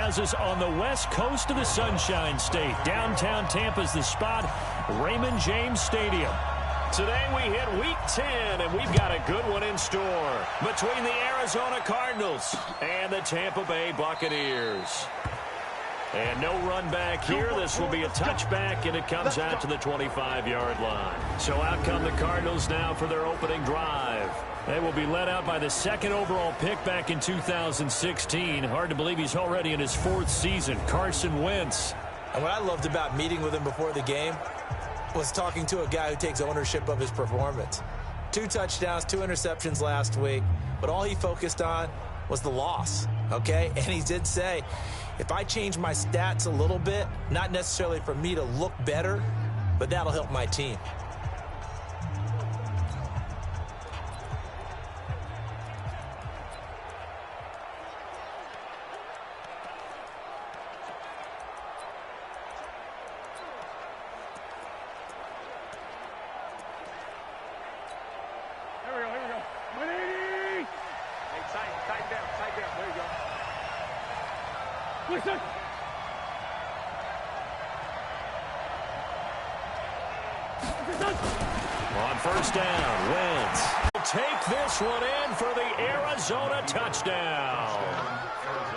has us on the west coast of the Sunshine State. Downtown Tampa's the spot, Raymond James Stadium. Today we hit Week 10, and we've got a good one in store between the Arizona Cardinals and the Tampa Bay Buccaneers. And no run back here. This will be a touchback, and it comes out to the 25-yard line. So out come the Cardinals now for their opening drive. They will be led out by the second overall pick back in 2016. Hard to believe he's already in his fourth season, Carson Wentz. And what I loved about meeting with him before the game was talking to a guy who takes ownership of his performance. 2 touchdowns, 2 interceptions last week, but all he focused on was the loss, okay? And he did say, if I change my stats a little bit, not necessarily for me to look better, but that'll help my team. On first down, Wentz will take this one in for the Arizona touchdown.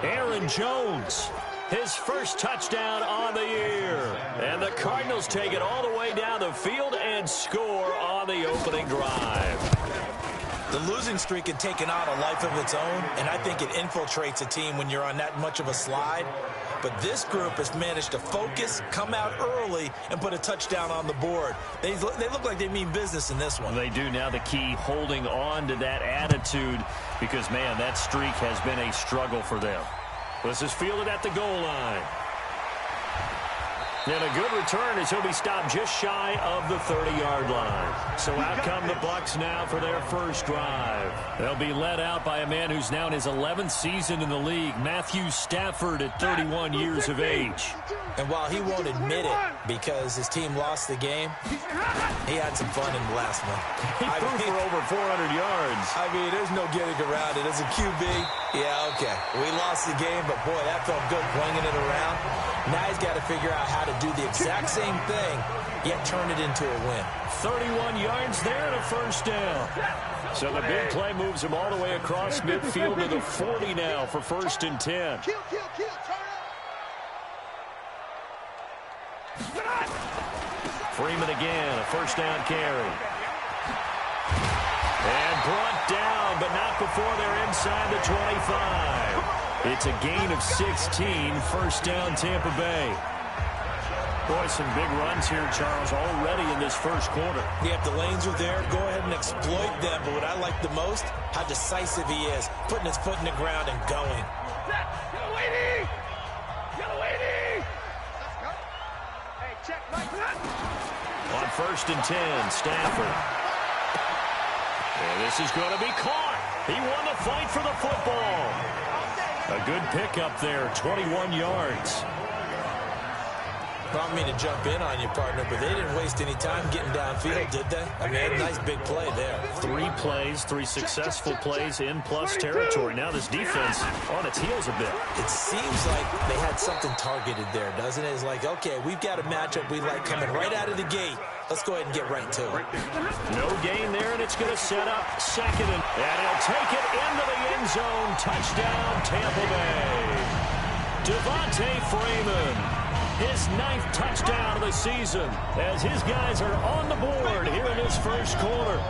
Aaron Jones, his first touchdown on the year. And the Cardinals take it all the way down the field and score on the opening drive. The losing streak had taken on a life of its own, and I think it infiltrates a team when you're on that much of a slide. But this group has managed to focus, come out early, and put a touchdown on the board. They look like they mean business in this one. They do. Now the key, holding on to that attitude, because, man, that streak has been a struggle for them. This is fielded at the goal line. And a good return as he'll be stopped just shy of the 30-yard line. So out come the Bucs now for their first drive. They'll be led out by a man who's now in his 11th season in the league, Matthew Stafford, at 31 years of age. And while he won't admit it because his team lost the game, he had some fun in the last one. He threw for over 400 yards. I mean, there's no getting around it. As a QB, yeah, okay. We lost the game, but boy, that felt good winging it around. Now he's got to figure out how to do the exact same thing, yet turn it into a win. 31 yards there and a first down. So the big play moves him all the way across midfield to the 40 now for 1st and 10. Freeman again, a first down carry. And brought down, but not before they're inside the 25. It's a gain of 16, first down Tampa Bay. Boy, some big runs here, Charles, already in this first quarter. Yeah, if the lanes are there, go ahead and exploit them. But what I like the most, how decisive he is, putting his foot in the ground and going. On 1st and 10, Stafford. And this is going to be caught. He won the fight for the football. A good pickup there, 21 yards. I don't mean to jump in on you, partner, but they didn't waste any time getting downfield, did they? I mean, a nice big play there. 3 plays, 3 successful plays in plus territory. Now this defense on its heels a bit. It seems like they had something targeted there, doesn't it? It's like, okay, we've got a matchup we like coming right out of the gate. Let's go ahead and get right to it. No gain there, and it's going to set up 2nd. And he'll take it into the end zone. Touchdown, Tampa Bay. Devontae Freeman. His 9th touchdown of the season as his guys are on the board here in his first quarter.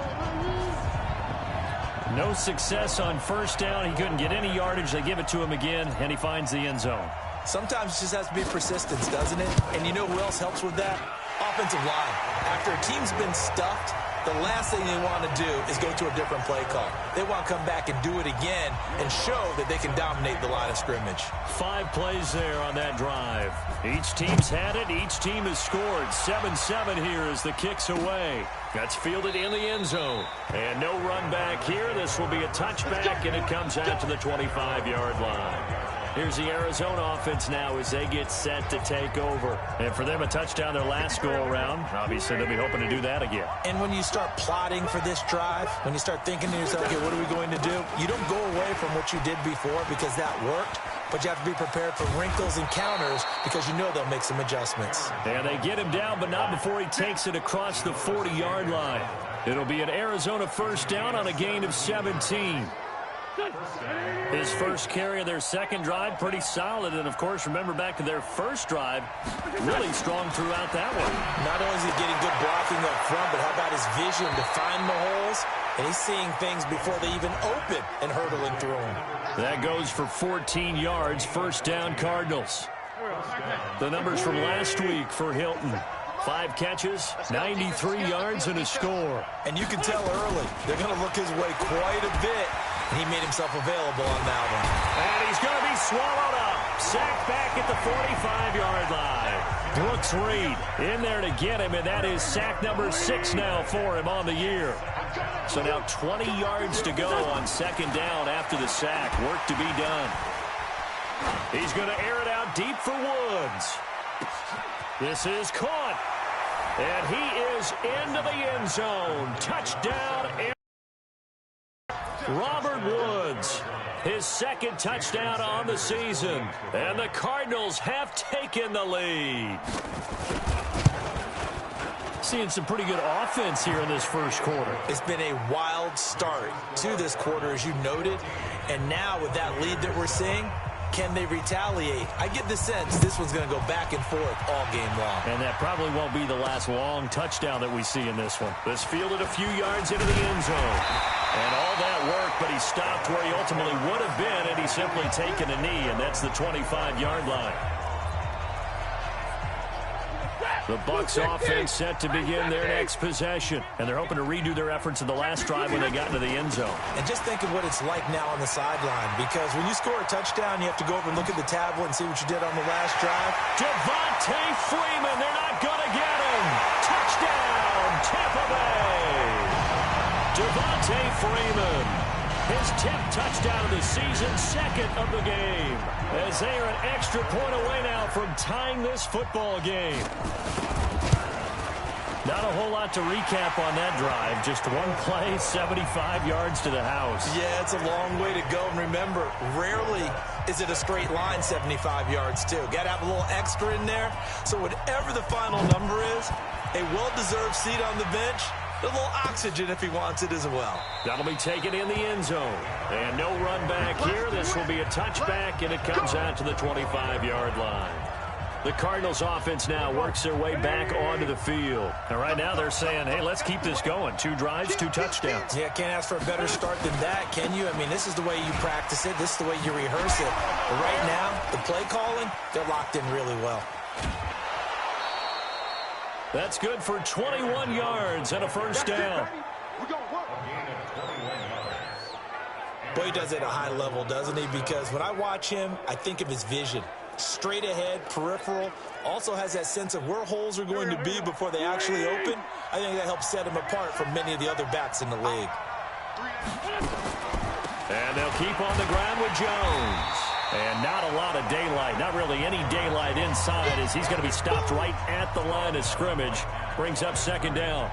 No success on first down. He couldn't get any yardage. They give it to him again, and he finds the end zone. Sometimes it just has to be persistence, doesn't it? And you know who else helps with that? Offensive line. After a team's been stuffed, the last thing they want to do is go to a different play call. They want to come back and do it again and show that they can dominate the line of scrimmage. 5 plays there on that drive. Each team's had it. Each team has scored. 7-7 here as the kick's away. That's fielded in the end zone. And no run back here. This will be a touchback, and it comes out to the 25-yard line. Here's the Arizona offense now as they get set to take over. And for them, a touchdown their last go-around. Obviously, they'll be hoping to do that again. And when you start plotting for this drive, when you start thinking to yourself, okay, what are we going to do? You don't go away from what you did before because that worked. but you have to be prepared for wrinkles and counters because you know they'll make some adjustments. And they get him down, but not before he takes it across the 40-yard line. It'll be an Arizona first down on a gain of 17. His first carry of their second drive, pretty solid. And, of course, remember back to their first drive, really strong throughout that one. Not only is he getting good blocking up front, but how about his vision to find the holes? And he's seeing things before they even open and hurtling through them. That goes for 14 yards, first down Cardinals. The numbers from last week for Hilton. 5 catches, 93 yards, and a score. And you can tell early they're going to look his way quite a bit. And he made himself available on that one. And he's going to be swallowed up. Sacked back at the 45-yard line. Brooks Reed in there to get him, and that is sack number 6 now for him on the year. So now 20 yards to go on second down after the sack. Work to be done. He's going to air it out deep for Woods. This is caught. And he is into the end zone. Touchdown, Robert Woods. His second touchdown on the season. And the Cardinals have taken the lead. Seeing some pretty good offense here in this first quarter. It's been a wild start to this quarter, as you noted. And now with that lead that we're seeing, can they retaliate? I get the sense this one's going to go back and forth all game long. And that probably won't be the last long touchdown that we see in this one. This fielded a few yards into the end zone. And all that work, but he stopped where he ultimately would have been, and he's simply taken a knee, and that's the 25-yard line. The Bucs offense set to begin their next possession, and they're hoping to redo their efforts in the last drive when they got into the end zone. And just think of what it's like now on the sideline, because when you score a touchdown, you have to go over and look at the tablet and see what you did on the last drive. Devontae Freeman, they're not going to get him. Touchdown, Tampa Bay. Devontae Freeman, his 10th touchdown of the season, second of the game, as they are an extra point away now from tying this football game. Not a whole lot to recap on that drive. Just one play, 75 yards to the house. Yeah, it's a long way to go. And remember, rarely is it a straight line 75 yards, too. Got to have a little extra in there. So whatever the final number is, a well-deserved seat on the bench, a little oxygen if he wants it as well. That'll be taken in the end zone. And no run back here. This will be a touchback, and it comes out to the 25-yard line. The Cardinals offense now works their way back onto the field. And right now they're saying, hey, let's keep this going. 2 drives, 2 touchdowns. Yeah, can't ask for a better start than that, can you? I mean, this is the way you practice it. This is the way you rehearse it. But right now, the play calling, they're locked in really well. That's good for 21 yards and a first down. Boy, he does it at a high level, doesn't he? Because when I watch him, I think of his vision. Straight ahead, peripheral, also has that sense of where holes are going to be before they actually open. I think that helps set him apart from many of the other backs in the league. And they'll keep on the ground with Jones. And not a lot of daylight, not really any daylight inside, as he's going to be stopped right at the line of scrimmage. Brings up second down.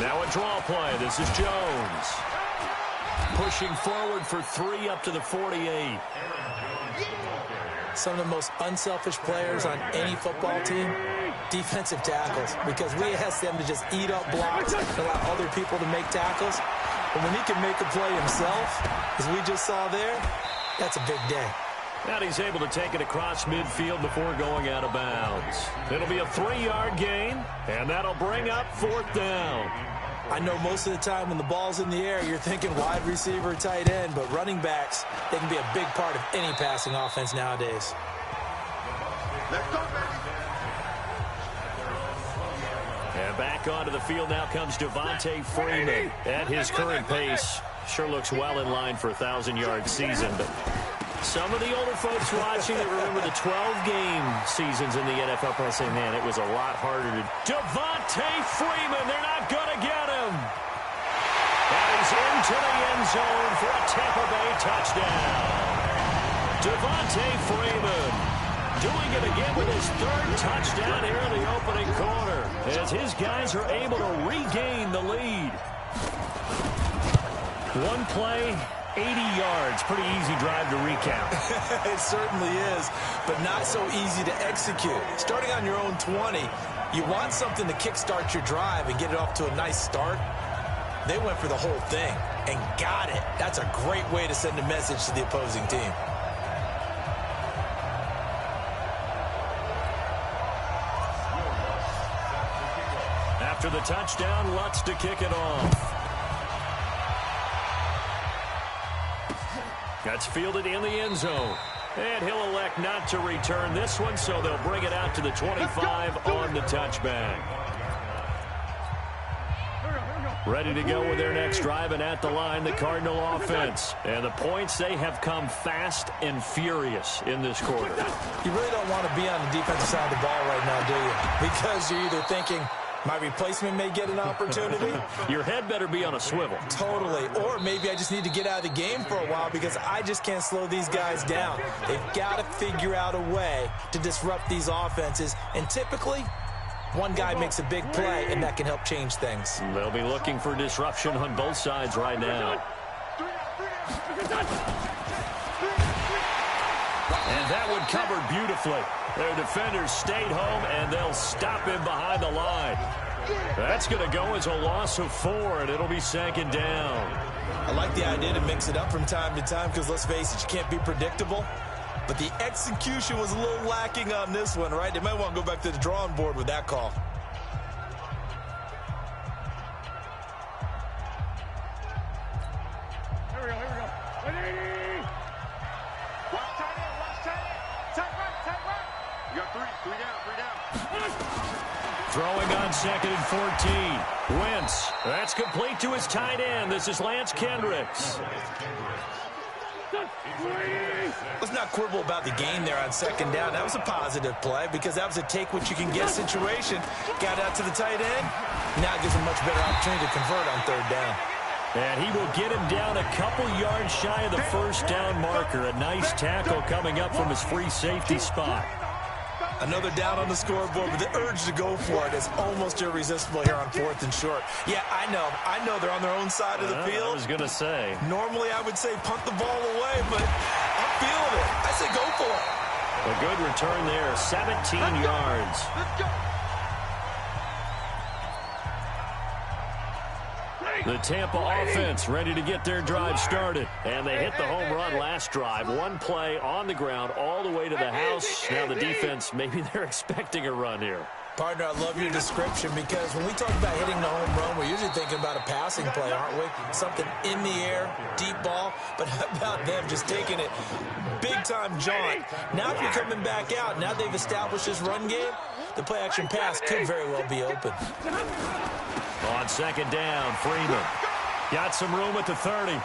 Now a draw play. This is Jones. Pushing forward for 3 up to the 48. Some of the most unselfish players on any football team, defensive tackles, because we ask them to just eat up blocks and allow other people to make tackles. But when he can make a play himself, as we just saw there, that's a big day. And he's able to take it across midfield before going out of bounds. It'll be a 3-yard gain, and that'll bring up 4th down. I know most of the time when the ball's in the air, you're thinking wide receiver, tight end, but running backs, they can be a big part of any passing offense nowadays. Let's go, baby. And back onto the field now comes Devontae Freeman. At his current pace, sure looks well in line for a 1,000-yard season, but some of the older folks watching that remember the 12-game seasons in the NFL probably say, man, it was a lot harder to... Devontae Freeman, they're not going to get him. And he's into the end zone for a Tampa Bay touchdown. Devontae Freeman Doing it again with his third touchdown here in the opening quarter, as his guys are able to regain the lead. One play, 80 yards. Pretty easy drive to recount. It certainly is, but not so easy to execute. Starting on your own 20, you want something to kickstart your drive and get it off to a nice start. They went for the whole thing and got it. That's a great way to send a message to the opposing team. After the touchdown, Lutz to kick it off. That's fielded in the end zone. And he'll elect not to return this one, so they'll bring it out to the 25 on the touchback. Ready to go with their next drive, and at the line, the Cardinal offense. And the points, they have come fast and furious in this quarter. You really don't want to be on the defensive side of the ball right now, do you? Because you're either thinking, my replacement may get an opportunity. Your head better be on a swivel. Totally. Or maybe I just need to get out of the game for a while because I just can't slow these guys down. They've got to figure out a way to disrupt these offenses. And typically, one guy makes a big play, and that can help change things. They'll be looking for disruption on both sides right now. And that one covered beautifully. Their defenders stayed home, and they'll stop him behind the line. That's going to go as a loss of 4, and it'll be second down. I like the idea to mix it up from time to time because, let's face it, you can't be predictable. But the execution was a little lacking on this one, right? They might want to go back to the drawing board with that call. Here we go. 180. Watch tight end. Tight right. You got three down. Throwing on second and 14. Wentz. That's complete to his tight end. This is Lance Kendricks. Let's not quibble about the gain there on second down. That was a positive play because that was a take-what-you-can-get situation. Got out to the tight end. Now it gives him a much better opportunity to convert on third down. And he will get him down a couple yards shy of the first down marker. A nice tackle coming up from his free safety spot. Another down on the scoreboard, but the urge to go for it is almost irresistible here on 4th and short. Yeah, I know they're on their own side of the field. I was going to say. Normally I would say punt the ball away, but I'm feeling it. I say go for it. A good return there, 17 yards. Let's go. The Tampa offense ready to get their drive started. And they hit the home run last drive. One play on the ground all the way to the house. Now the defense, maybe they're expecting a run here. Partner, I love your description because when we talk about hitting the home run, we're usually thinking about a passing play, aren't we? Something in the air, deep ball. But how about them just taking it big-time jaunt? Now if you're coming back out, now they've established this run game, the play-action pass could very well be open. On second down, Freeman. Got some room at the 30. And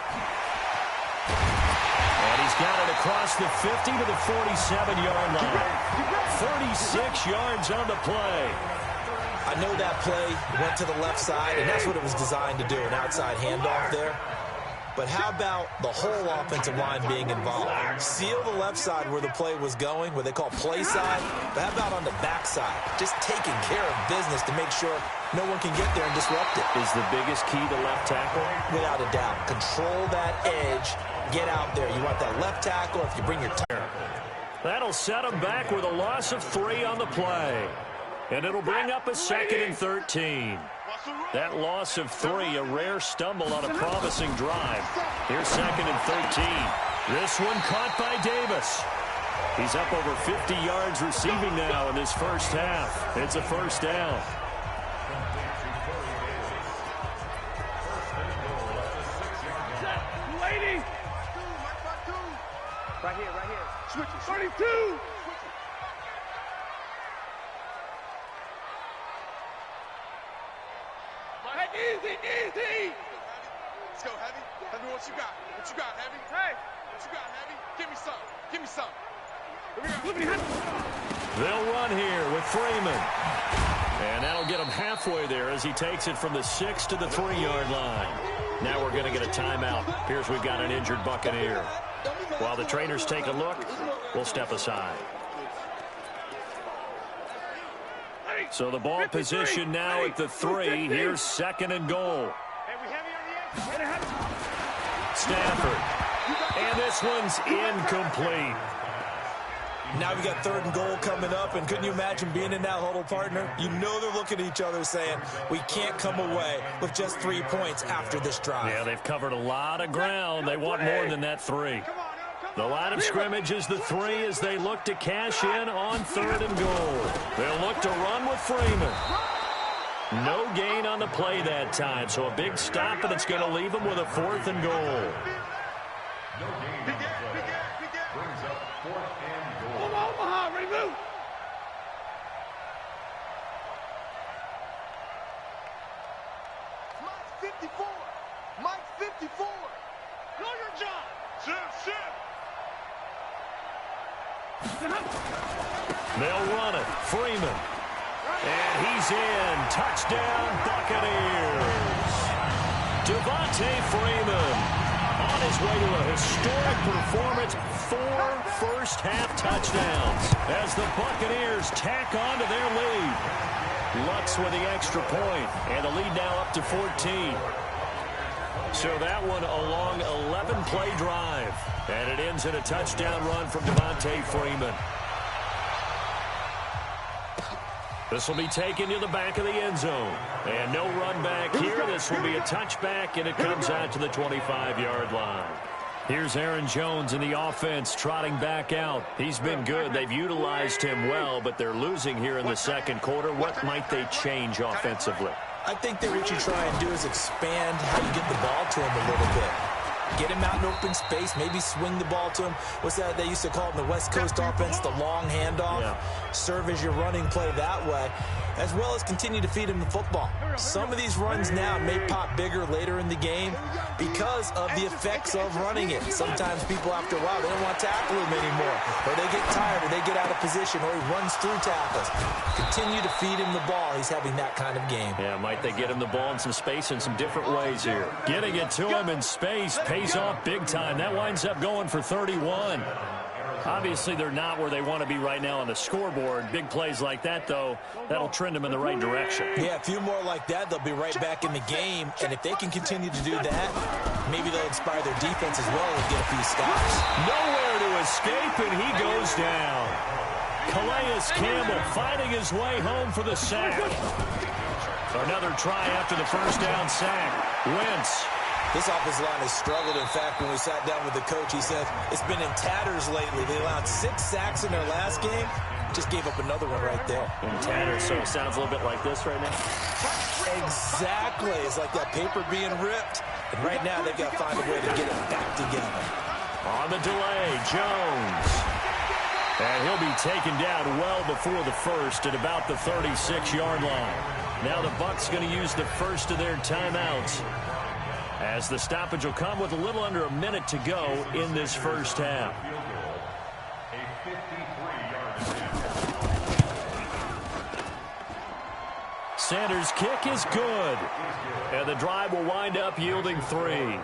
he's got it across the 50 to the 47-yard line. 36 yards on the play. I know that play went to the left side, and that's what it was designed to do, an outside handoff there. But how about the whole offensive line being involved? Seal the left side where the play was going, what they call play side. But how about on the back side? Just taking care of business to make sure no one can get there and disrupt it. Is the biggest key to left tackle? Without a doubt. Control that edge. Get out there. You want that left tackle if you bring your That'll set him back with a loss of 3 on the play. And it'll bring up a second and 13. That loss of 3, a rare stumble on a promising drive. Here's second and 13. This one caught by Davis. He's up over 50 yards receiving now in this first half. It's a first down. Lady. Right here. Switch it. 32. Easy. Let's go, Heavy. Heavy, what you got? Heavy? Hey. What you got, Heavy? Give me some. They'll run here with Freeman. And that'll get him halfway there as he takes it from the 6 to the 3-yard line. Now we're going to get a timeout. Appears we've got an injured Buccaneer. While the trainers take a look, we'll step aside. So the ball position now at the 3. Here's 2nd and goal. Stafford. And this one's incomplete. Now we got 3rd and goal coming up, and couldn't you imagine being in that huddle, partner? You know they're looking at each other saying, we can't come away with just 3 points after this drive. Yeah, they've covered a lot of ground. They want more than that 3. The line of scrimmage is the 3 as they look to cash in on 3rd and goal. They'll look to run with Freeman. No gain on the play that time, so a big stop, and it's going to leave them with a 4th and goal. Mike's 54. Know your job. Shift. They'll run it. Freeman. And he's in. Touchdown, Buccaneers. Devontae Freeman on his way to a historic performance. 4 first-half touchdowns as the Buccaneers tack on to their lead. Lutz with the extra point, and the lead now up to 14. So that one a long 11-play drive, and it ends in a touchdown run from Devontae Freeman. This will be taken to the back of the end zone, and no run back here. This will be a touchback, and it comes out to the 25-yard line. Here's Aaron Jones in the offense trotting back out. He's been good. They've utilized him well, but they're losing here in the 2nd quarter. What might they change offensively? I think that what you try and do is expand how you get the ball to him a little bit. Get him out in open space, maybe swing the ball to him. What's that they used to call it in the West Coast offense, the long handoff? Yeah. Serve as your running play that way, as well as continue to feed him the football. Some of these runs now may pop bigger later in the game because of the effects of running it. Sometimes people, after a while, they don't want to tackle him anymore, or they get tired, or they get out of position, or he runs through tackles. Continue to feed him the ball. He's having that kind of game. Yeah, might they get him the ball in some space in some different ways here. Getting it to him in space pays off big time. That winds up going for 31. Obviously, they're not where they want to be right now on the scoreboard. Big plays like that, though, that'll trend them in the right direction. Yeah, a few more like that, they'll be right back in the game. And if they can continue to do that, maybe they'll inspire their defense as well and get a few stops. Nowhere to escape, and he goes down. Calais Campbell fighting his way home for the sack. Another try after the first down sack. Wentz. This offensive line has struggled. In fact, when we sat down with the coach, he said it's been in tatters lately. They allowed 6 sacks in their last game. Just gave up another one right there. In tatters, so it sounds a little bit like this right now. Exactly. It's like that paper being ripped. And right now, they've got to find a way to get it back together. On the delay, Jones. And he'll be taken down well before the first at about the 36-yard line. Now the Bucs going to use the first of their timeouts, as the stoppage will come with a little under a minute to go in this first half. Sanders' kick is good, and the drive will wind up yielding 3.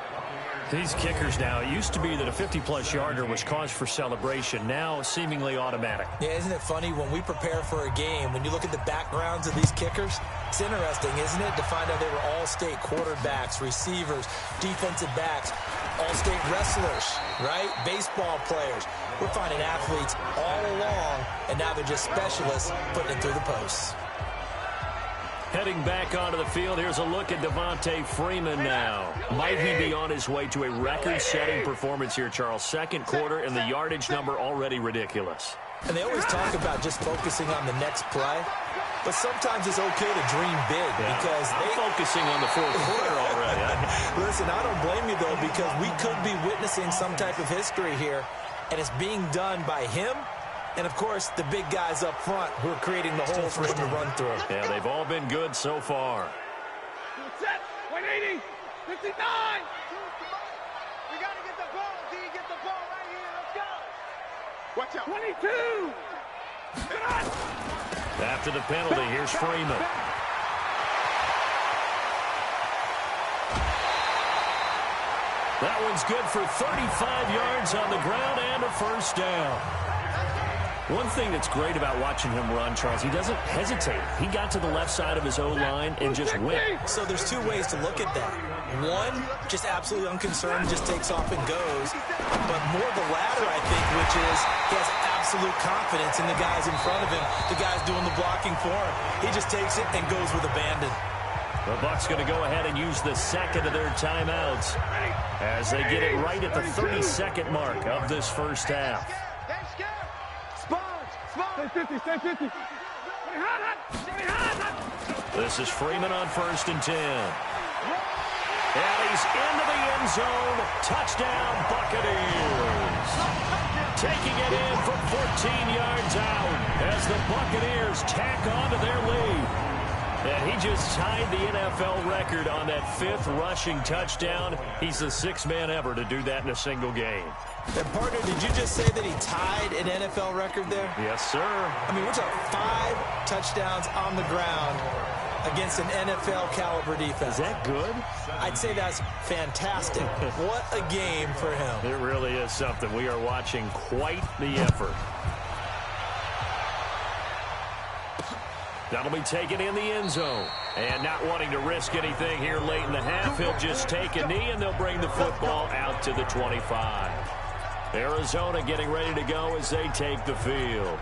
These kickers now, it used to be that a 50-plus yarder was cause for celebration. Now, seemingly automatic. Yeah, isn't it funny when we prepare for a game, when you look at the backgrounds of these kickers, it's interesting, isn't it, to find out they were all-state quarterbacks, receivers, defensive backs, all-state wrestlers, right? Baseball players. We're finding athletes all along, and now they're just specialists putting it through the posts. Heading back onto the field, here's a look at Devontae Freeman now. Might he be on his way to a record-setting performance here, Charles? 2nd quarter, and the yardage number already ridiculous. And they always talk about just focusing on the next play, but sometimes it's okay to dream big because they're focusing on the 4th quarter already. Listen, I don't blame you, though, because we could be witnessing some type of history here, and it's being done by him. And, of course, the big guys up front who are creating the hole for him to run through. Yeah, they've all been good so far. Set, 180, 59. We got to get the ball, D. Get the ball right here. Let's go. Watch out. 22. After the penalty, here's Freeman. That one's good for 35 yards on the ground and a first down. One thing that's great about watching him run, Charles, he doesn't hesitate. He got to the left side of his O-line and just went. So there's two ways to look at that. One, just absolutely unconcerned, just takes off and goes. But more the latter, I think, which is he has absolute confidence in the guys in front of him, the guys doing the blocking for him. He just takes it and goes with abandon. The Bucs going to go ahead and use the second of their timeouts as they get it right at the 30-second mark of this first half. Stay 50. This is Freeman on 1st and 10. And he's into the end zone. Touchdown, Buccaneers. Taking it in from 14 yards out as the Buccaneers tack on to their lead. And he just tied the NFL record on that 5th rushing touchdown. He's the 6th man ever to do that in a single game. And partner, did you just say that he tied an NFL record there? Yes, sir. I mean, we're talking 5 touchdowns on the ground against an NFL caliber defense. Is that good? I'd say that's fantastic. What a game for him. It really is something. We are watching quite the effort. That'll be taken in the end zone. And not wanting to risk anything here late in the half, he'll just take a knee and they'll bring the football out to the 25. Arizona getting ready to go as they take the field.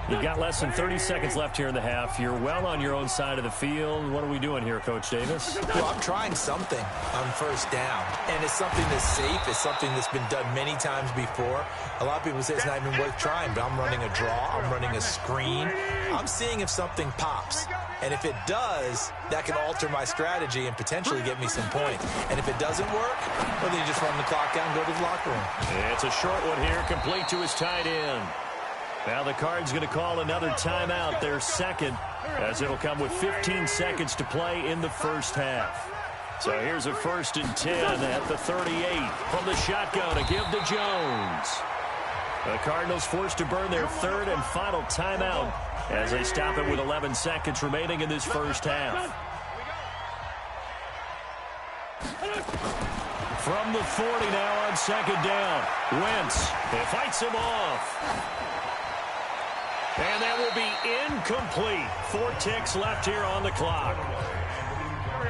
You've got less than 30 seconds left here in the half. You're well on your own side of the field. What are we doing here, Coach Davis? Well, I'm trying something on first down. And it's something that's safe. It's something that's been done many times before. A lot of people say it's not even worth trying, but I'm running a draw. I'm running a screen. I'm seeing if something pops. And if it does, that can alter my strategy and potentially get me some points. And if it doesn't work, well, then you just run the clock out and go to the locker room. It's a short one here, complete to his tight end. Now the Cards going to call another timeout, their second, as it'll come with 15 seconds to play in the first half. So here's a 1st and 10 at the 38 from the shotgun to give to Jones. The Cardinals forced to burn their 3rd and final timeout as they stop it with 11 seconds remaining in this first half. From the 40 now on 2nd down. Wentz, it fights him off. And that will be incomplete. 4 ticks left here on the clock.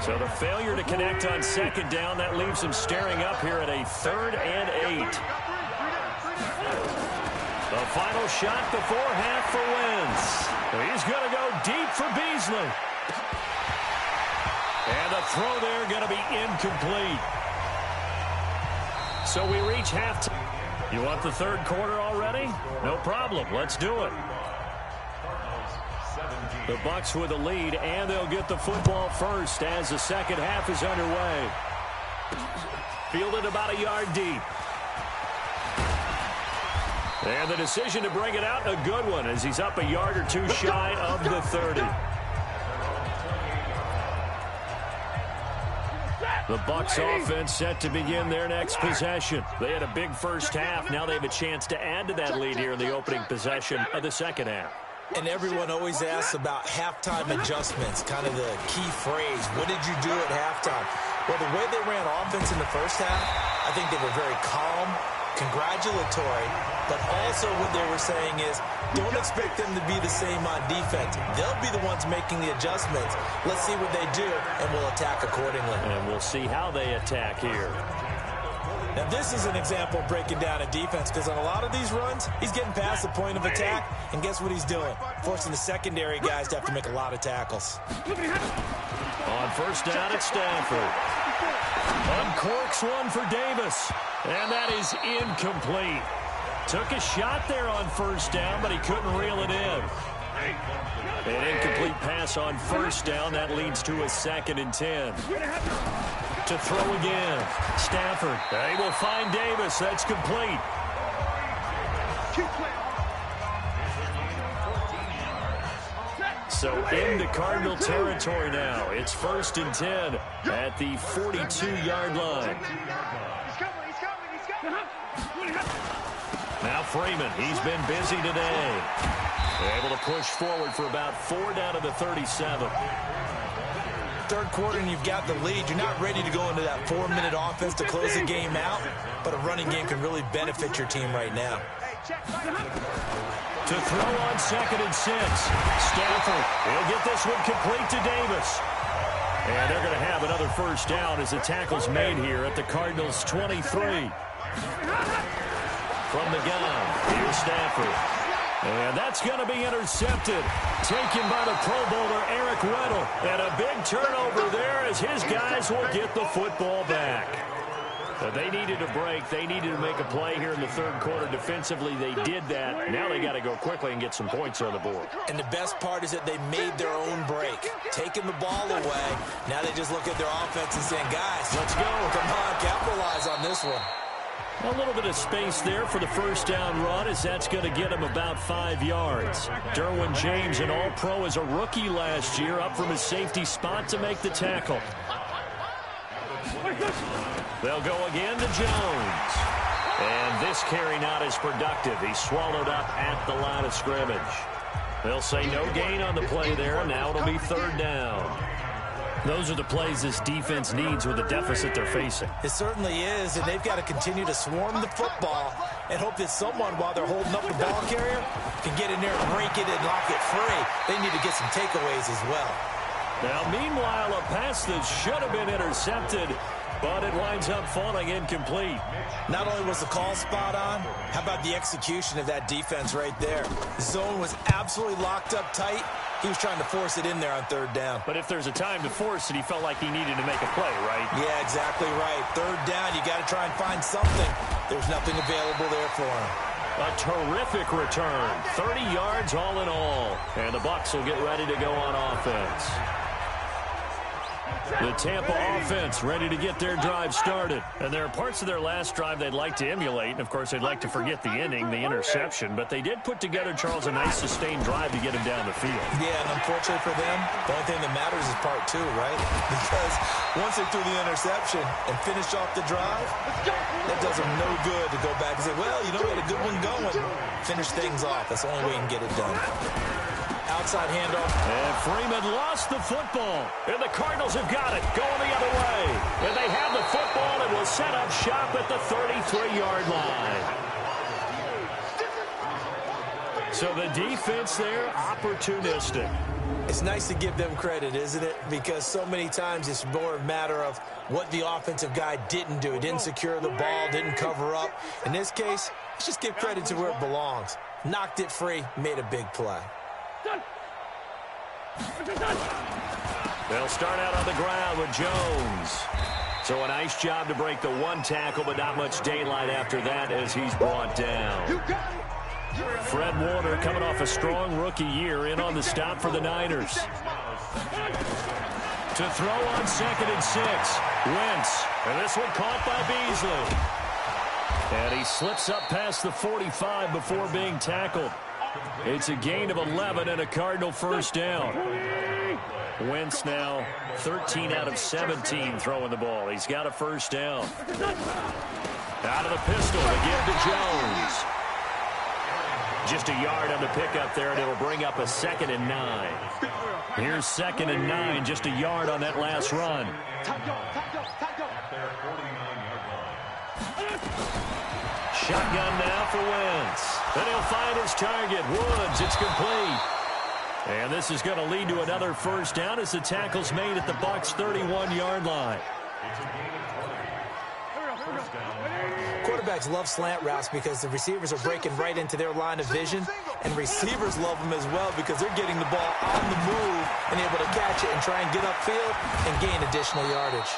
So the failure to connect on 2nd down, that leaves him staring up here at a 3rd and 8. The final shot before half for Wentz. He's going to go deep for Beasley. And the throw there going to be incomplete. So we reach halftime. You want the 3rd quarter already? No problem. Let's do it. The Bucs with a lead, and they'll get the football first as the second half is underway. Fielded about a yard deep. And the decision to bring it out, a good one, as he's up a yard or 2 shy of the 30. The Bucs offense set to begin their next possession. They had a big first half. Now they have a chance to add to that lead here in the opening possession of the second half. And everyone always asks about halftime adjustments, kind of the key phrase. What did you do at halftime? Well, the way they ran offense in the first half, I think they were very calm, congratulatory, but also what they were saying is don't expect them to be the same on defense. They'll be the ones making the adjustments. Let's see what they do, and we'll attack accordingly. And we'll see how they attack here. Now, this is an example of breaking down a defense, because on a lot of these runs, he's getting past the point of attack, and guess what he's doing? Forcing the secondary guys to have to make a lot of tackles. On 1st down at Stanford. Uncorks one for Davis, and that is incomplete. Took a shot there on 1st down, but he couldn't reel it in. An incomplete pass on 1st down. That leads to a 2nd and 10. To throw again. Stafford. They will find Davis. That's complete. So into Cardinal territory now. It's 1st and 10 at the 42-yard line. Now Freeman, he's been busy today. Able to push forward for about 4 down to the 37. third quarter and you've got the lead. You're not ready to go into that 4-minute offense to close the game out, but a running game can really benefit your team right now. To throw on 2nd and 6. Stafford will get this one complete to Davis. And they're going to have another first down as the tackle's made here at the Cardinals' 23. From the gun, here's Stafford. And that's going to be intercepted. Taken by the Pro Bowler, Eric Weddle. And a big turnover there as his guys will get the football back. But they needed a break. They needed to make a play here in the third quarter. Defensively, they did that. Now they got to go quickly and get some points on the board. And the best part is that they made their own break. Taking the ball away. Now they just look at their offense and saying, guys, let's go. Come on, capitalize on this one. A little bit of space there for the first down run as that's going to get him about 5 yards. Derwin James, an all-pro as a rookie last year, up from his safety spot to make the tackle. They'll go again to Jones. And this carry not as productive. He's swallowed up at the line of scrimmage. They'll say no gain on the play there. Now it'll be 3rd down. Those are the plays this defense needs with the deficit they're facing. It certainly is, and they've got to continue to swarm the football and hope that someone, while they're holding up the ball carrier, can get in there and break it and lock it free. They need to get some takeaways as well. Now, meanwhile, a pass that should have been intercepted, but it winds up falling incomplete. Not only was the call spot on, how about the execution of that defense right there? The zone was absolutely locked up tight. He was trying to force it in there on 3rd down. But if there's a time to force it, he felt like he needed to make a play, right? Yeah, exactly right. 3rd down, you got to try and find something. There's nothing available there for him. A terrific return. 30 yards all in all. And the Bucs will get ready to go on offense. The Tampa offense ready to get their drive started. And there are parts of their last drive they'd like to emulate. And, of course, they'd like to forget the inning, the interception. But they did put together, Charles, a nice sustained drive to get him down the field. Yeah, and unfortunately for them, the only thing that matters is part 2, right? Because once they threw the interception and finished off the drive, that does them no good to go back and say, well, you know, we had a good one going. Finish things off. That's the only way you can get it done. Outside handoff. And Freeman lost the football. And the Cardinals have got it. Going the other way. And they have the football and will set up shop at the 33-yard line. So the defense there, opportunistic. It's nice to give them credit, isn't it? Because so many times it's more a matter of what the offensive guy didn't do. He didn't secure the ball, didn't cover up. In this case, let's just give credit to where it belongs. Knocked it free, made a big play. They'll start out on the ground with Jones. So a nice job to break the one tackle, but not much daylight after that as he's brought down. Fred Warner coming off a strong rookie year in on the stop for the Niners. To throw on 2nd and 6. Wentz. And this one caught by Beasley. And he slips up past the 45 before being tackled. It's a gain of 11 and a Cardinal first down. Wentz now 13 out of 17 throwing the ball. He's got a first down. Out of the pistol to give to Jones. Just a yard on the pickup there, and it'll bring up a 2nd and 9. Here's 2nd and 9, just a yard on that last run. Shotgun now for Wentz. And he'll find his target. Woods, it's complete. And this is going to lead to another first down as the tackle's made at the Bucs' 31-yard line. Quarterbacks love slant routes because the receivers are breaking right into their line of vision, and receivers love them as well because they're getting the ball on the move and able to catch it and try and get upfield and gain additional yardage.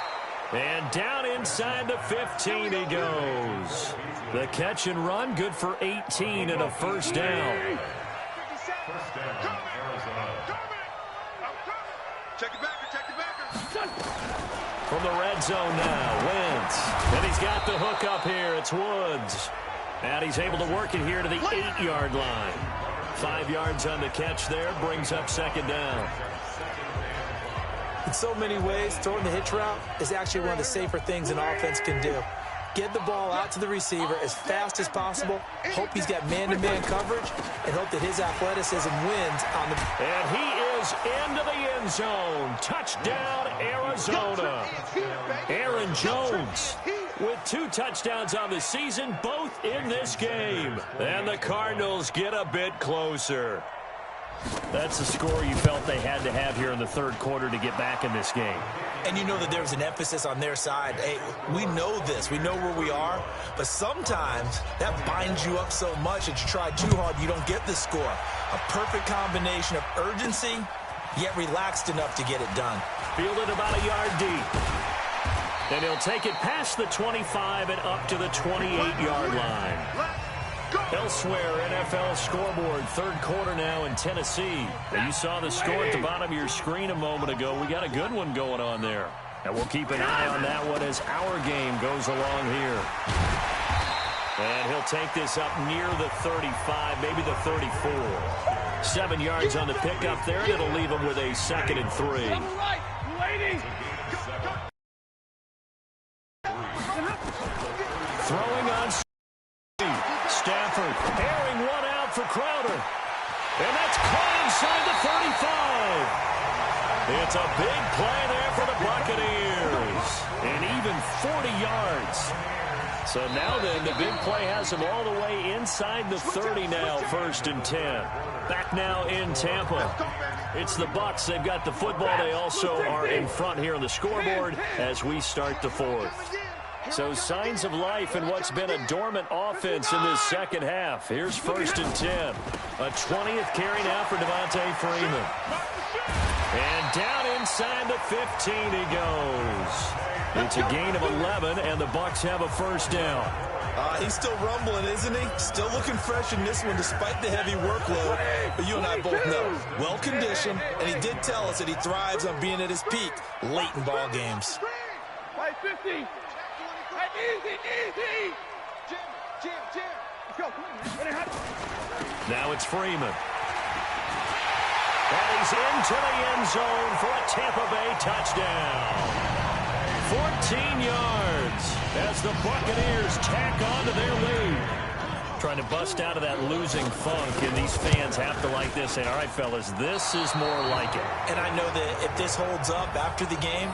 And down inside the 15 he goes. The catch and run, good for 18 and a first down. Check it back. From the red zone now, Wentz. And he's got the hook up here. It's Woods. And he's able to work it here to the 8-yard line. 5 yards on the catch there, brings up 2nd down. In so many ways, throwing the hitch route is actually one of the safer things an offense can do. Get the ball out to the receiver as fast as possible, hope he's got man-to-man coverage, and hope that his athleticism wins on the... And he goes into the end zone. Touchdown, Arizona. Aaron Jones with 2 touchdowns on the season, both in this game. And the Cardinals get a bit closer. That's the score you felt they had to have here in the third quarter to get back in this game. And you know that there's an emphasis on their side. Hey, we know this. We know where we are. But sometimes that binds you up so much that you try too hard, you don't get the score. A perfect combination of urgency, yet relaxed enough to get it done. Fielded about a yard deep. And he'll take it past the 25 and up to the 28-yard line. Elsewhere, NFL scoreboard, third quarter now in Tennessee. Now, you saw the score at the bottom of your screen a moment ago. We got a good one going on there. And we'll keep an eye on that one as our game goes along here. And he'll take this up near the 35, maybe the 34. 7 yards on the pickup there, and it'll leave him with a 2nd and 3. Throwing on Stafford, airing one out for Crowder. And that's caught inside the 35. It's a big play there for the Buccaneers. And even 40 yards. So now then, the big play has them all the way inside the 30 now, 1st and 10. Back now in Tampa. It's the Bucs. They've got the football. They also are in front here on the scoreboard as we start the 4th. So signs of life in what's been a dormant offense in this second half. Here's 1st and 10. A 20th carry now for Devontae Freeman. And down inside the 15 he goes. It's a gain of 11, and the Bucs have a 1st down. He's still rumbling, isn't he? Still looking fresh in this one despite the heavy workload. But you and I both know, well-conditioned, and he did tell us that he thrives on being at his peak late in ball games. Easy. Jim. Let's go. Now it's Freeman. And he's into the end zone for a Tampa Bay touchdown. 14 yards as the Buccaneers tack on to their lead. Trying to bust out of that losing funk, and these fans have to like this. Say, all right, fellas, this is more like it. And I know that if this holds up after the game,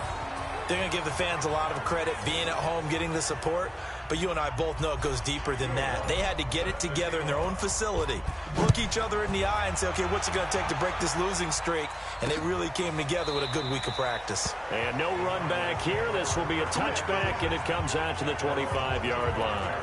they're going to give the fans a lot of credit, being at home, getting the support. But you and I both know it goes deeper than that. They had to get it together in their own facility, look each other in the eye and say, okay, what's it going to take to break this losing streak? And they really came together with a good week of practice. And no run back here. This will be a touchback, and it comes out to the 25-yard line.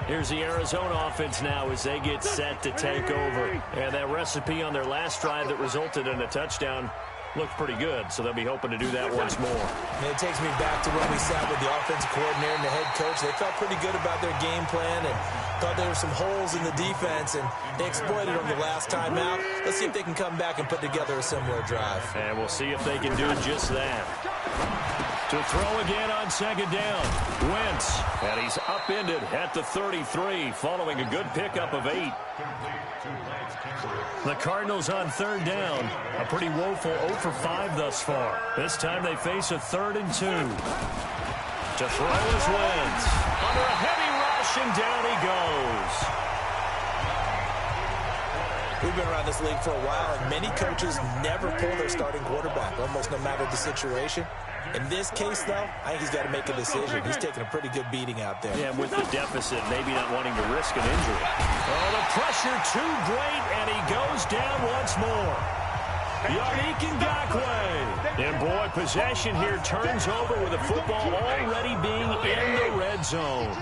Here's the Arizona offense now as they get set to take over. And that recipe on their last drive that resulted in a touchdown looked pretty good, so they'll be hoping to do that once more. And it takes me back to when we sat with the offensive coordinator and the head coach. They felt pretty good about their game plan and thought there were some holes in the defense, and they exploited them the last time out. Let's see if they can come back and put together a similar drive. And we'll see if they can do just that. To throw again on 2nd down. Wentz, and he's upended at the 33 following a good pickup of 8. The Cardinals on 3rd down. A pretty woeful 0 for 5 thus far. This time they face a 3rd and 2. To throw is Wentz. Under a heavy rush, and down he goes. We've been around this league for a while, and many coaches never pull their starting quarterback, almost no matter the situation. In this case, though, I think he's got to make a decision. He's taking a pretty good beating out there. Yeah, with the deficit, maybe not wanting to risk an injury. Oh, the pressure too great, and he goes down once more. Yannick Ngakoue. And, boy, possession here turns over with the football already being in the red zone.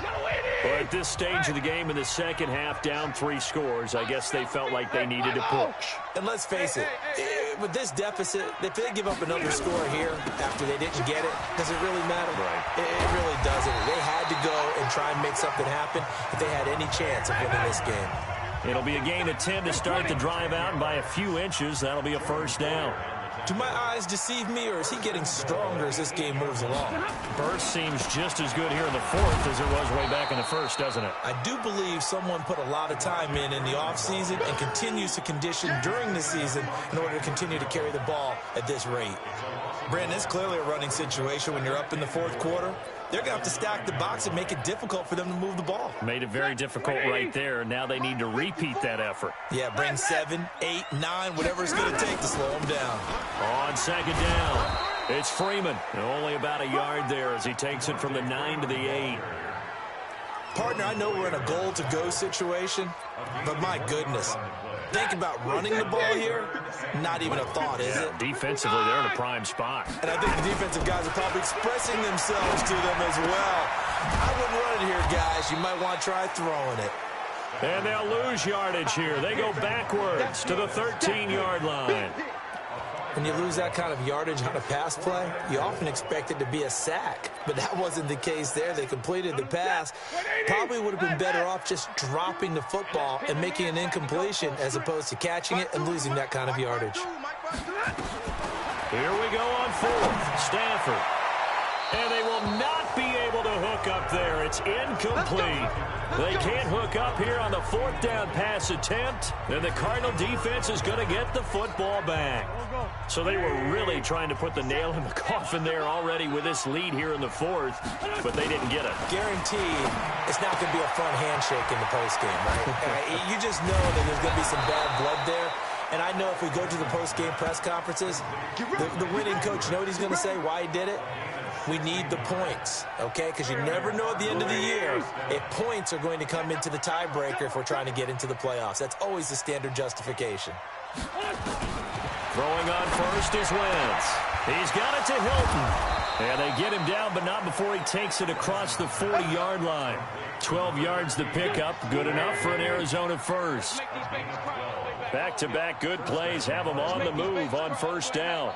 Well, at this stage of the game in the second half, down 3 scores, I guess they felt like they needed to push. And let's face it, with this deficit, if they give up another score here after they didn't get it, does it really matter? Right. It really doesn't. They had to go and try and make something happen if they had any chance of winning this game. It'll be a gain of 10 to start the drive out, and by a few inches, that'll be a 1st down. Do my eyes deceive me, or is he getting stronger as this game moves along? Burst seems just as good here in the 4th as it was way back in the 1st, doesn't it? I do believe someone put a lot of time in the offseason and continues to condition during the season in order to continue to carry the ball at this rate. Brandon, it's clearly a running situation when you're up in the fourth quarter. They're going to have to stack the box and make it difficult for them to move the ball. Made it very difficult right there. Now they need to repeat that effort. Yeah, bring 7, 8, 9, whatever it's going to take to slow them down. On second down, it's Freeman. Only about a yard there as he takes it from the 9 to the 8. Partner, I know we're in a goal-to-go situation, but my goodness, think about running the ball here, not even a thought, is it? Defensively, they're in a prime spot. And I think the defensive guys are probably expressing themselves to them as well. I wouldn't run it here, guys. You might want to try throwing it. And they'll lose yardage here. They go backwards to the 13-yard line. When you lose that kind of yardage on a pass play, you often expect it to be a sack. But that wasn't the case there. They completed the pass. Probably would have been better off just dropping the football and making an incompletion as opposed to catching it and losing that kind of yardage. Here we go on fourth. Stafford. And they will not be able to hook up there. It's incomplete. They can't hook up here on the fourth down pass attempt. And the Cardinal defense is going to get the football back. So they were really trying to put the nail in the coffin there already with this lead here in the fourth, but they didn't get it. Guaranteed it's not going to be a fun handshake in the postgame, right? You just know that there's going to be some bad blood there. And I know if we go to the postgame press conferences, the winning coach, you know what he's going to say, why he did it? We need the points, okay? Because you never know at the end of the year if points are going to come into the tiebreaker if we're trying to get into the playoffs. That's always the standard justification. Throwing on first is Wentz. He's got it to Hilton. And they get him down, but not before he takes it across the 40-yard line. 12 yards to pick up. Good enough for an Arizona first. Back-to-back good plays have him on the move on first down.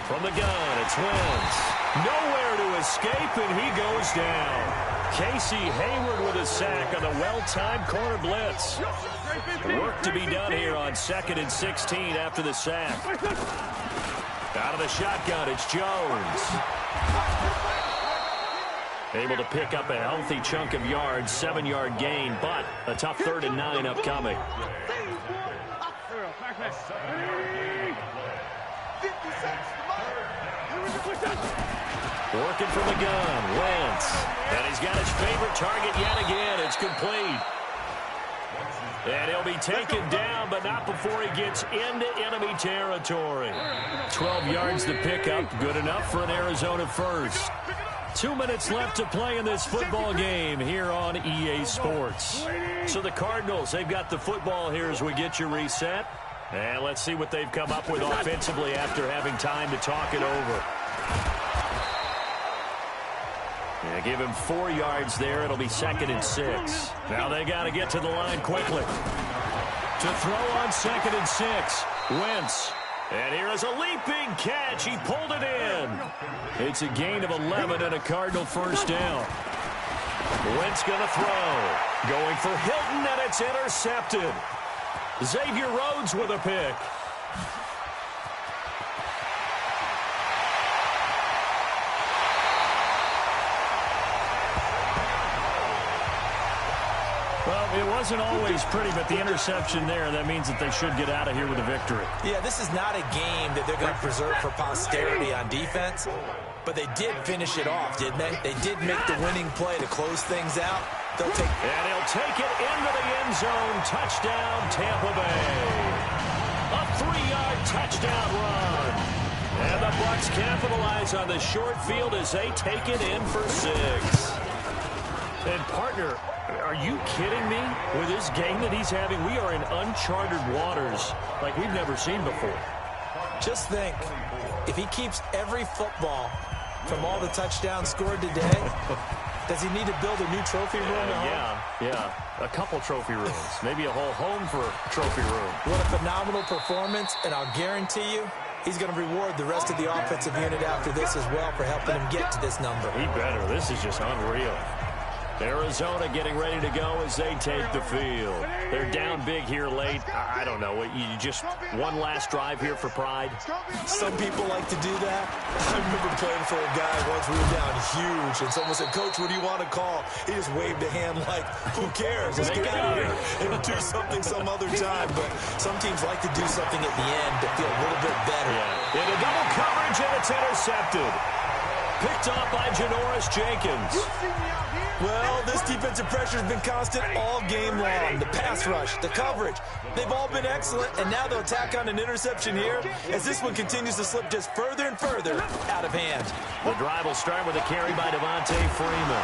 From the gun, it's Wentz. Nowhere to escape, and he goes down. Casey Hayward with a sack on the well-timed corner blitz. Work to be done here on 2nd and 16 after the sack. Out of the shotgun, it's Jones. Able to pick up a healthy chunk of yards, 7-yard gain, but a tough 3rd and 9 upcoming. Working from the gun, Wentz. And he's got his favorite target yet again. It's complete. And he'll be taken down, but not before he gets into enemy territory. 12 yards to pick up. Good enough for an Arizona first. 2 minutes left to play in this football game here on EA Sports. So the Cardinals, they've got the football here as we get you reset. And let's see what they've come up with offensively after having time to talk it over. Yeah, give him 4 yards there. It'll be 2nd and 6. Now they got to get to the line quickly. To throw on 2nd and 6. Wentz. And here is a leaping catch. He pulled it in. It's a gain of 11 and a Cardinal first down. Wentz going to throw. Going for Hilton, and it's intercepted. Xavier Rhodes with a pick. Well, it wasn't always pretty, but the interception there, that means that they should get out of here with a victory. Yeah, this is not a game that they're going to preserve for posterity on defense, but they did finish it off, didn't they? They did make the winning play to close things out. And he'll take it into the end zone. Touchdown, Tampa Bay. A 3-yard touchdown run. And the Bucs capitalize on the short field as they take it in for 6. And, partner, are you kidding me? With this game that he's having, we are in uncharted waters like we've never seen before. Just think, if he keeps every football from all the touchdowns scored today, does he need to build a new trophy room? Yeah. A couple trophy rooms. Maybe a whole home for a trophy room. What a phenomenal performance, and I'll guarantee you he's going to reward the rest of the offensive unit after this as well for helping him get to this number. He better. This is just unreal. Arizona getting ready to go as they take the field. They're down big here late. I don't know. You just one last drive here for pride? Some people like to do that. I remember playing for a guy once. We were down huge, and someone said, "Coach, what do you want to call?" He just waved a hand like, "Who cares? Let's get out of here and do something some other time." But some teams like to do something at the end to feel a little bit better. Yeah. In a double coverage, and it's intercepted. Picked off by Janoris Jenkins. Well, this defensive pressure has been constant all game long. The pass rush, the coverage, they've all been excellent, and now they'll tack on an interception here as this one continues to slip just further and further out of hand. The drive will start with a carry by Devontae Freeman.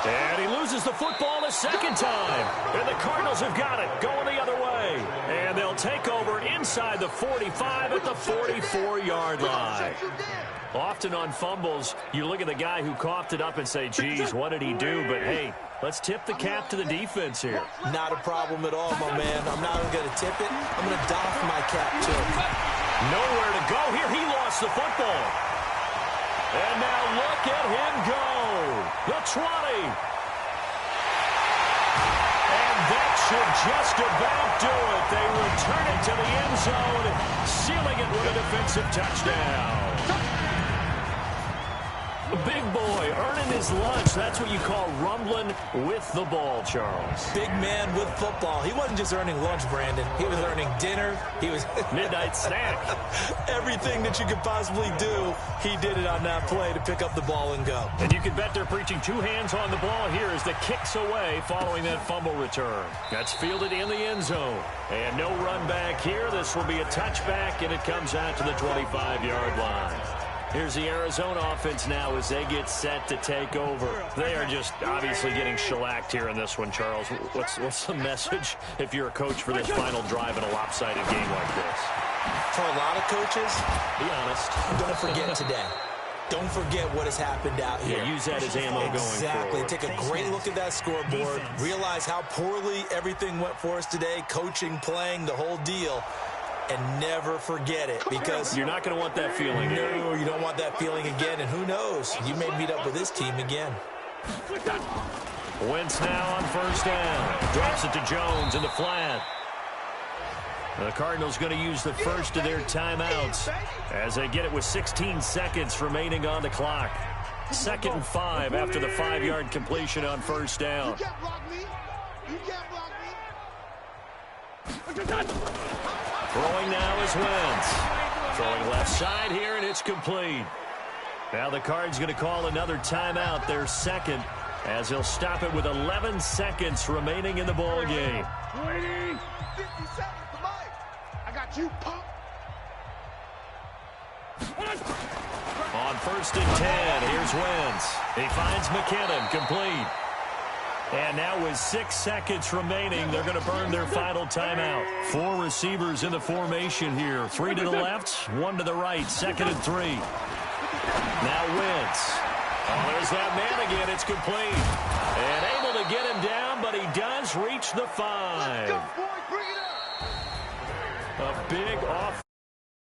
And he loses the football a second time. And the Cardinals have got it, going the other way. And they'll take over inside the 45 at the 44-yard line. Often on fumbles, you look at the guy who coughed it up and say, geez, what did he do? But, hey, let's tip the cap to the defense here. Not a problem at all, my man. I'm not even going to tip it. I'm going to doff my cap to him. Nowhere to go here. He lost the football. And now look at him go. The 20. And that should just about do it. They return it to the end zone, sealing it with a defensive touchdown. Big boy earning his lunch. That's what you call rumbling with the ball, Charles. Big man with football. He wasn't just earning lunch, Brandon. He was earning dinner. He was midnight snack. Everything that you could possibly do, he did it on that play to pick up the ball and go. And you can bet they're preaching two hands on the ball here as the kick's away following that fumble return. That's fielded in the end zone. And no run back here. This will be a touchback, and it comes out to the 25-yard line. Here's the Arizona offense now as they get set to take over. They are just obviously getting shellacked here in this one, Charles. What's the message if you're a coach for this final drive in a lopsided game like this? For a lot of coaches, be honest, don't forget today. Don't forget what has happened out here. Yeah, use that as ammo going forward. Exactly. Take a great look at that scoreboard. Realize how poorly everything went for us today. Coaching, playing, the whole deal. And never forget it, because you're not going to want that feeling. No, you don't want that feeling again. And who knows? You may meet up with this team again. Wentz now on first down. Drops it to Jones in the flat. The Cardinals going to use the first of their timeouts as they get it with 16 seconds remaining on the clock. 2nd and 5 after the 5-yard completion on first down. You can't block me. You can't block me. Throwing now is Wentz. Throwing left side here, and it's complete. Now the Cards going to call another timeout, their second, as he'll stop it with 11 seconds remaining in the ball game. 50 seconds to Mike. I got you, punk. On 1st and 10, here's Wentz. He finds McKinnon, complete. And now with 6 seconds remaining, they're going to burn their final timeout. 4 receivers in the formation here. 3 to the left, 1 to the right. 2nd and 3. Now Wentz. Oh, there's that man again. It's complete. And able to get him down, but he does reach the 5. Let's go, boy. Bring it up. A big off.